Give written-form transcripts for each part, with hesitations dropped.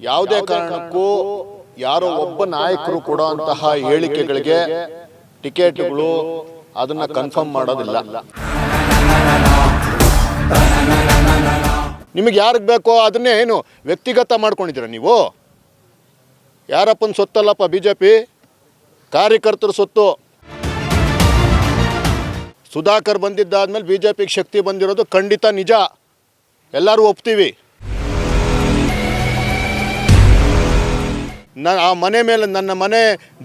ಯಾವುದೇ ಕಾರಣಕ್ಕೂ ಯಾರೋ ಒಬ್ಬ ನಾಯಕರು ಕೊಡುವಂತಹ ಹೇಳಿಕೆಗಳಿಗೆ ಟಿಕೆಟ್ಗಳು ಅದನ್ನು ಕನ್ಫರ್ಮ್ ಮಾಡೋದಿಲ್ಲ. ನಿಮಗೆ ಯಾರಿಗೆ ಬೇಕೋ ಅದನ್ನೇ ಏನು ವ್ಯಕ್ತಿಗತ ಮಾಡ್ಕೊಂಡಿದ್ದೀರ ನೀವು? ಯಾರಪ್ಪನ ಸೊತ್ತಲ್ಲಪ್ಪ ಬಿ ಜೆ ಪಿ, ಕಾರ್ಯಕರ್ತರ ಸೊತ್ತು. ಸುಧಾಕರ್ ಬಂದಿದ್ದಾದ್ಮೇಲೆ ಬಿ ಜೆ ಪಿಗೆ ಶಕ್ತಿ ಬಂದಿರೋದು ಖಂಡಿತ ನಿಜ, ಎಲ್ಲರೂ ಒಪ್ತೀವಿ. ನಾನು ಆ ಮನೆ ಮೇಲೆ, ನನ್ನ ಮನೆ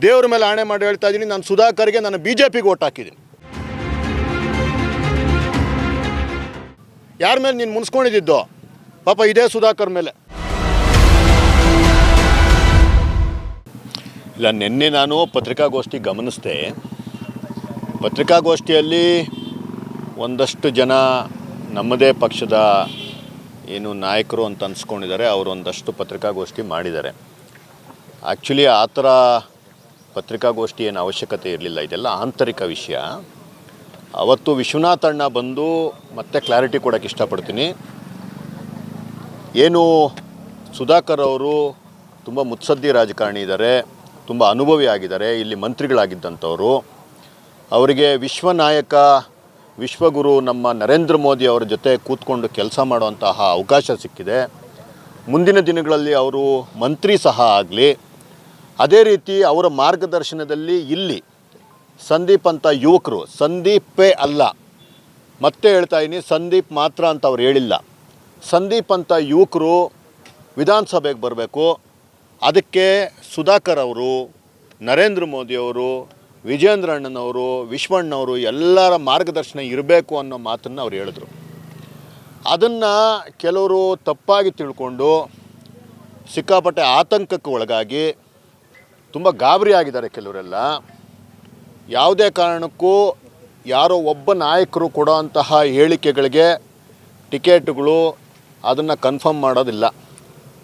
ದೇವ್ರ ಮೇಲೆ ಆಣೆ ಮಾಡಿ ಹೇಳ್ತಾ ಇದ್ದೀನಿ, ನಾನು ಸುಧಾಕರ್ಗೆ ನಾನು ಬಿ ಜೆ ಪಿಗೆ ಓಟ್ ಹಾಕಿದ್ದೀನಿ. ಯಾರ ಮೇಲೆ ನೀನು ಮುನ್ಸ್ಕೊಂಡಿದ್ದು? ಪಾಪ ಇದೇ ಸುಧಾಕರ್ ಮೇಲೆ. ಇಲ್ಲ, ನಿನ್ನೆ ನಾನು ಪತ್ರಿಕಾಗೋಷ್ಠಿ ಗಮನಿಸಿದೆ. ಪತ್ರಿಕಾಗೋಷ್ಠಿಯಲ್ಲಿ ಒಂದಷ್ಟು ಜನ ನಮ್ಮದೇ ಪಕ್ಷದ ಏನು ನಾಯಕರು ಅಂತ ಅನ್ಸ್ಕೊಂಡಿದ್ದಾರೆ, ಅವರು ಒಂದಷ್ಟು ಪತ್ರಿಕಾಗೋಷ್ಠಿ ಮಾಡಿದ್ದಾರೆ. ಆ್ಯಕ್ಚುಲಿ ಆ ಥರ ಪತ್ರಿಕಾಗೋಷ್ಠಿ ಏನು ಅವಶ್ಯಕತೆ ಇರಲಿಲ್ಲ, ಇದೆಲ್ಲ ಆಂತರಿಕ ವಿಷಯ. ಅವತ್ತು ವಿಶ್ವನಾಥ್ ಅಣ್ಣ ಬಂದು ಮತ್ತೆ ಕ್ಲಾರಿಟಿ ಕೊಡೋಕ್ಕೆ ಇಷ್ಟಪಡ್ತೀನಿ. ಏನು ಸುಧಾಕರ್ ಅವರು ತುಂಬ ಮುತ್ಸದ್ದಿ ರಾಜಕಾರಣಿ ಇದ್ದಾರೆ, ತುಂಬ ಅನುಭವಿ ಆಗಿದ್ದಾರೆ, ಇಲ್ಲಿ ಮಂತ್ರಿಗಳಾಗಿದ್ದಂಥವರು. ಅವರಿಗೆ ವಿಶ್ವನಾಯಕ, ವಿಶ್ವಗುರು ನಮ್ಮ ನರೇಂದ್ರ ಮೋದಿ ಅವರ ಜೊತೆ ಕೂತ್ಕೊಂಡು ಕೆಲಸ ಮಾಡುವಂತಹ ಅವಕಾಶ ಸಿಕ್ಕಿದೆ. ಮುಂದಿನ ದಿನಗಳಲ್ಲಿ ಅವರು ಮಂತ್ರಿ ಸಹ ಆಗಲಿ. ಅದೇ ರೀತಿ ಅವರ ಮಾರ್ಗದರ್ಶನದಲ್ಲಿ ಇಲ್ಲಿ ಸಂದೀಪ್ ಅಂತ ಯುವಕರು, ಸಂದೀಪೇ ಅಲ್ಲ, ಮತ್ತೆ ಹೇಳ್ತಾ ಇದ್ದೀನಿ, ಸಂದೀಪ್ ಮಾತ್ರ ಅಂತ ಅವ್ರು ಹೇಳಿಲ್ಲ, ಸಂದೀಪ್ ಅಂತ ಯುವಕರು ವಿಧಾನಸಭೆಗೆ ಬರಬೇಕು. ಅದಕ್ಕೆ ಸುಧಾಕರ್ ಅವರು, ನರೇಂದ್ರ ಮೋದಿಯವರು, ವಿಜೇಂದ್ರ ಅಣ್ಣನವರು, ವಿಶ್ವಣ್ಣವರು ಎಲ್ಲರ ಮಾರ್ಗದರ್ಶನ ಇರಬೇಕು ಅನ್ನೋ ಮಾತನ್ನು ಅವ್ರು ಹೇಳಿದ್ರು. ಅದನ್ನು ಕೆಲವರು ತಪ್ಪಾಗಿ ತಿಳ್ಕೊಂಡು ಸಿಕ್ಕಾಪಟ್ಟೆ ಆತಂಕಕ್ಕೆ ಒಳಗಾಗಿ ತುಂಬ ಗಾಬರಿ ಆಗಿದ್ದಾರೆ ಕೆಲವರೆಲ್ಲ. ಯಾವುದೇ ಕಾರಣಕ್ಕೂ ಯಾರೋ ಒಬ್ಬ ನಾಯಕರು ಕೊಡೋಂತಹ ಹೇಳಿಕೆಗಳಿಗೆ ಟಿಕೆಟ್ಗಳು ಅದನ್ನು ಕನ್ಫರ್ಮ್ ಮಾಡೋದಿಲ್ಲ.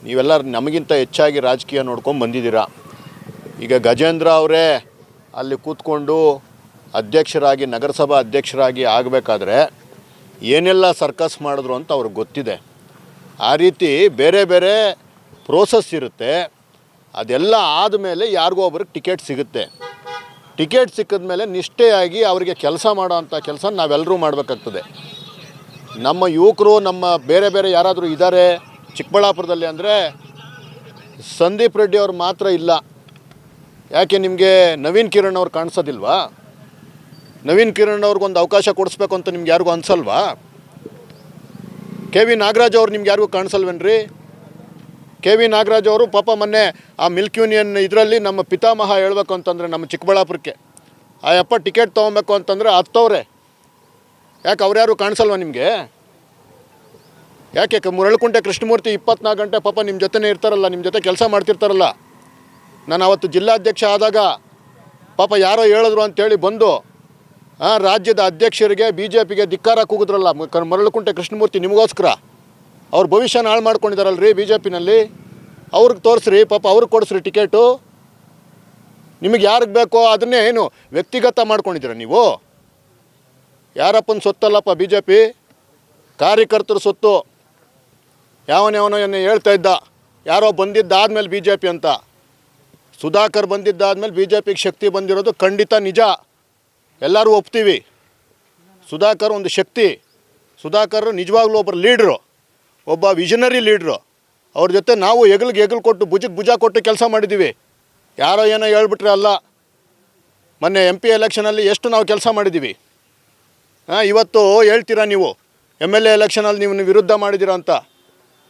ನೀವೆಲ್ಲ ನಮಗಿಂತ ಹೆಚ್ಚಾಗಿ ರಾಜಕೀಯ ನೋಡ್ಕೊಂಡು ಬಂದಿದ್ದೀರಾ. ಈಗ ಗಜೇಂದ್ರ ಅವರೇ ಅಲ್ಲಿ ಕೂತ್ಕೊಂಡು ಅಧ್ಯಕ್ಷರಾಗಿ, ನಗರಸಭಾ ಅಧ್ಯಕ್ಷರಾಗಿ ಆಗಬೇಕಾದ್ರೆ ಏನೆಲ್ಲ ಸರ್ಕಸ್ ಮಾಡಿದ್ರು ಅಂತ ಅವ್ರಿಗೆ ಗೊತ್ತಿದೆ. ಆ ರೀತಿ ಬೇರೆ ಬೇರೆ ಪ್ರೋಸೆಸ್ ಇರುತ್ತೆ. ಅದೆಲ್ಲ ಆದಮೇಲೆ ಯಾರಿಗೋ ಒಬ್ರಿಗೆ ಟಿಕೆಟ್ ಸಿಗುತ್ತೆ. ಟಿಕೆಟ್ ಸಿಕ್ಕಿದ ಮೇಲೆ ನಿಷ್ಠೆಯಾಗಿ ಅವರಿಗೆ ಕೆಲಸ ಮಾಡೋ ಅಂಥ ಕೆಲಸ ನಾವೆಲ್ಲರೂ ಮಾಡಬೇಕಾಗ್ತದೆ. ನಮ್ಮ ಯುವಕರು, ನಮ್ಮ ಬೇರೆ ಬೇರೆ ಯಾರಾದರೂ ಇದ್ದಾರೆ ಚಿಕ್ಕಬಳ್ಳಾಪುರದಲ್ಲಿ ಅಂದರೆ ಸಂದೀಪ್ ರೆಡ್ಡಿ ಅವ್ರು ಮಾತ್ರ ಇಲ್ಲ. ಯಾಕೆ ನಿಮಗೆ ನವೀನ್ ಕಿರಣ್ ಅವ್ರು ಕಾಣಿಸೋದಿಲ್ವಾ? ನವೀನ್ ಕಿರಣ್ ಅವ್ರಿಗೊಂದು ಅವಕಾಶ ಕೊಡಿಸ್ಬೇಕು ಅಂತ ನಿಮ್ಗೆ ಯಾರಿಗೂ ಅನಿಸಲ್ವಾ? ಕೆ ವಿ ನಾಗರಾಜ್ ಅವ್ರು ನಿಮ್ಗೆ ಯಾರಿಗೂ ಕಾಣಿಸಲ್ವೇನ್ರಿ? ಕೆ ವಿ ನಾಗರಾಜ್ ಅವರು ಪಾಪ ಮೊನ್ನೆ ಆ ಮಿಲ್ಕ್ ಯೂನಿಯನ್ ಇದರಲ್ಲಿ ನಮ್ಮ ಪಿತಾಮಹ ಹೇಳ್ಬೇಕು ಅಂತಂದರೆ ನಮ್ಮ ಚಿಕ್ಕಬಳ್ಳಾಪುರಕ್ಕೆ ಆ ಯಪ್ಪ ಟಿಕೆಟ್ ತೊಗೊಬೇಕು ಅಂತಂದರೆ ಹತ್ತವ್ರೆ. ಯಾಕೆ ಅವ್ರು ಯಾರು ಕಾಣಿಸಲ್ವ ನಿಮಗೆ? ಯಾಕೆ ಮುರಳಕುಂಟೆ ಕೃಷ್ಣಮೂರ್ತಿ 24 ಗಂಟೆ ಪಾಪ ನಿಮ್ಮ ಜೊತೆನೇ ಇರ್ತಾರಲ್ಲ, ನಿಮ್ಮ ಜೊತೆ ಕೆಲಸ ಮಾಡ್ತಿರ್ತಾರಲ್ಲ. ನಾನು ಅವತ್ತು ಜಿಲ್ಲಾಧ್ಯಕ್ಷ ಆದಾಗ ಪಾಪ ಯಾರೋ ಹೇಳಿದ್ರು ಅಂತೇಳಿ ಬಂದು ರಾಜ್ಯದ ಅಧ್ಯಕ್ಷರಿಗೆ ಬಿ ಜೆ ಪಿಗೆ ಧಿಕ್ಕಾರ ಕೂಗಿದ್ರಲ್ಲ ಮುರಳಕುಂಟೆ ಕೃಷ್ಣಮೂರ್ತಿ. ನಿಮಗೋಸ್ಕರ ಅವ್ರ ಭವಿಷ್ಯನ ಹಾಳು ಮಾಡ್ಕೊಂಡಿದ್ದಾರಲ್ರಿ ಬಿ ಜೆ ಪಿನಲ್ಲಿ. ಅವ್ರಿಗೆ ತೋರಿಸ್ರಿ, ಪಾಪ ಅವ್ರಿಗೆ ಕೊಡಿಸ್ರಿ ಟಿಕೆಟು. ನಿಮಗೆ ಯಾರಿಗೆ ಬೇಕೋ ಅದನ್ನೇ ಏನು ವ್ಯಕ್ತಿಗತ ಮಾಡ್ಕೊಂಡಿದ್ದೀರ ನೀವು? ಯಾರಪ್ಪನ ಸೊತ್ತಲ್ಲಪ್ಪ ಬಿ ಜೆ ಪಿ, ಕಾರ್ಯಕರ್ತರ ಸೊತ್ತು. ಯಾವನೋ ಹೇಳ್ತಾ ಇದ್ದ ಯಾರೋ ಬಂದಿದ್ದಾದ್ಮೇಲೆ ಬಿ ಜೆ ಪಿ ಅಂತ. ಸುಧಾಕರ್ ಬಂದಿದ್ದಾದ್ಮೇಲೆ ಬಿ ಜೆ ಪಿಗೆ ಶಕ್ತಿ ಬಂದಿರೋದು ಖಂಡಿತ ನಿಜ, ಎಲ್ಲರೂ ಒಪ್ತೀವಿ. ಸುಧಾಕರ್ ಒಂದು ಶಕ್ತಿ. ಸುಧಾಕರ್ ನಿಜವಾಗ್ಲೂ ಒಬ್ಬರು ಲೀಡ್ರು, ಒಬ್ಬ ವಿಷನರಿ ಲೀಡ್ರು. ಅವ್ರ ಜೊತೆ ನಾವು ಹೆಗಲು ಕೊಟ್ಟು ಭುಜಕ್ಕೆ ಭುಜ ಕೊಟ್ಟು ಕೆಲಸ ಮಾಡಿದ್ದೀವಿ. ಯಾರೋ ಏನೋ ಹೇಳ್ಬಿಟ್ರೆ ಅಲ್ಲ. ಮೊನ್ನೆ MP ಎಲೆಕ್ಷನಲ್ಲಿ ಎಷ್ಟು ನಾವು ಕೆಲಸ ಮಾಡಿದ್ದೀವಿ. ಇವತ್ತು ಹೇಳ್ತೀರಾ ನೀವು MLA ಎಲೆಕ್ಷನಲ್ಲಿ ನೀವು ವಿರುದ್ಧ ಮಾಡಿದ್ದೀರಾ ಅಂತ.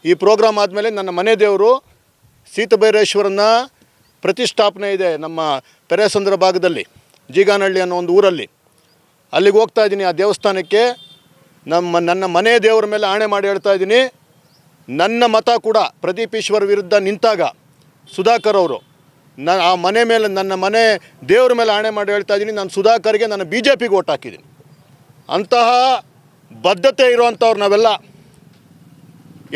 ಈ ಪ್ರೋಗ್ರಾಮ್ ಆದಮೇಲೆ ನನ್ನ ಮನೆ ದೇವರು ಸೀತಬೈರೇಶ್ವರನ ಪ್ರತಿಷ್ಠಾಪನೆ ಇದೆ ನಮ್ಮ ಪೆರೇಸಂದ್ರ ಭಾಗದಲ್ಲಿ, ಜೀಗಾನಹಳ್ಳಿ ಅನ್ನೋ ಒಂದು ಊರಲ್ಲಿ. ಅಲ್ಲಿಗೆ ಹೋಗ್ತಾ ಇದ್ದೀನಿ. ಆ ದೇವಸ್ಥಾನಕ್ಕೆ ನನ್ನ ಮನೆ ದೇವರ ಮೇಲೆ ಆಣೆ ಮಾಡಿ ಹೇಳ್ತಾ ಇದ್ದೀನಿ, ನನ್ನ ಮತ ಕೂಡ ಪ್ರದೀಪ್ ಈಶ್ವರ್ ವಿರುದ್ಧ ನಿಂತಾಗ ಸುಧಾಕರ್ ಅವರು ಆ ಮನೆ ಮೇಲೆ, ನನ್ನ ಮನೆ ದೇವ್ರ ಮೇಲೆ ಆಣೆ ಮಾಡಿ ಹೇಳ್ತಾ ಇದ್ದೀನಿ, ನಾನು ಸುಧಾಕರ್ಗೆ ನಾನು ಬಿ ಜೆ ಪಿಗೆ ಓಟ್ ಹಾಕಿದ್ದೀನಿ. ಅಂತಹ ಬದ್ಧತೆ ಇರೋವಂಥವ್ರು ನಾವೆಲ್ಲ.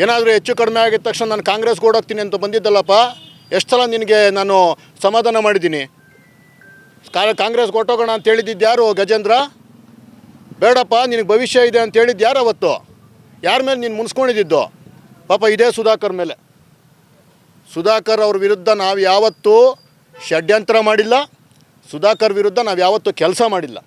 ಏನಾದರೂ ಹೆಚ್ಚು ಕಡಿಮೆ ಆಗಿದ ತಕ್ಷಣ ನಾನು ಕಾಂಗ್ರೆಸ್ಗೆ ಓಡೋಗ್ತೀನಿ ಅಂತ ಬಂದಿದ್ದಲ್ಲಪ್ಪ. ಎಷ್ಟು ಸಲ ನಿನಗೆ ನಾನು ಸಮಾಧಾನ ಮಾಡಿದ್ದೀನಿ. ಕಾಂಗ್ರೆಸ್ಗೆ ಹೊಟ್ಟೋಗೋಣ ಅಂತ ಹೇಳಿದ್ದು ಯಾರು? ಗಜೇಂದ್ರ. ಬೇಡಪ್ಪ ನಿನಗೆ ಭವಿಷ್ಯ ಇದೆ ಅಂತ ಹೇಳಿದ್ದು ಯಾರು ಅವತ್ತು? ಯಾರ ಮೇಲೆ ನೀನು ಮುನ್ಸ್ಕೊಂಡಿದ್ದು? ಪಾಪ ಇದೇ ಸುಧಾಕರ್ ಮೇಲೆ. ಸುಧಾಕರ್ ಅವ್ರ ವಿರುದ್ಧ ನಾವು ಯಾವತ್ತೂ ಷಡ್ಯಂತ್ರ ಮಾಡಿಲ್ಲ, ಸುಧಾಕರ್ ವಿರುದ್ಧ ನಾವು ಯಾವತ್ತೂ ಕೆಲಸ ಮಾಡಿಲ್ಲ.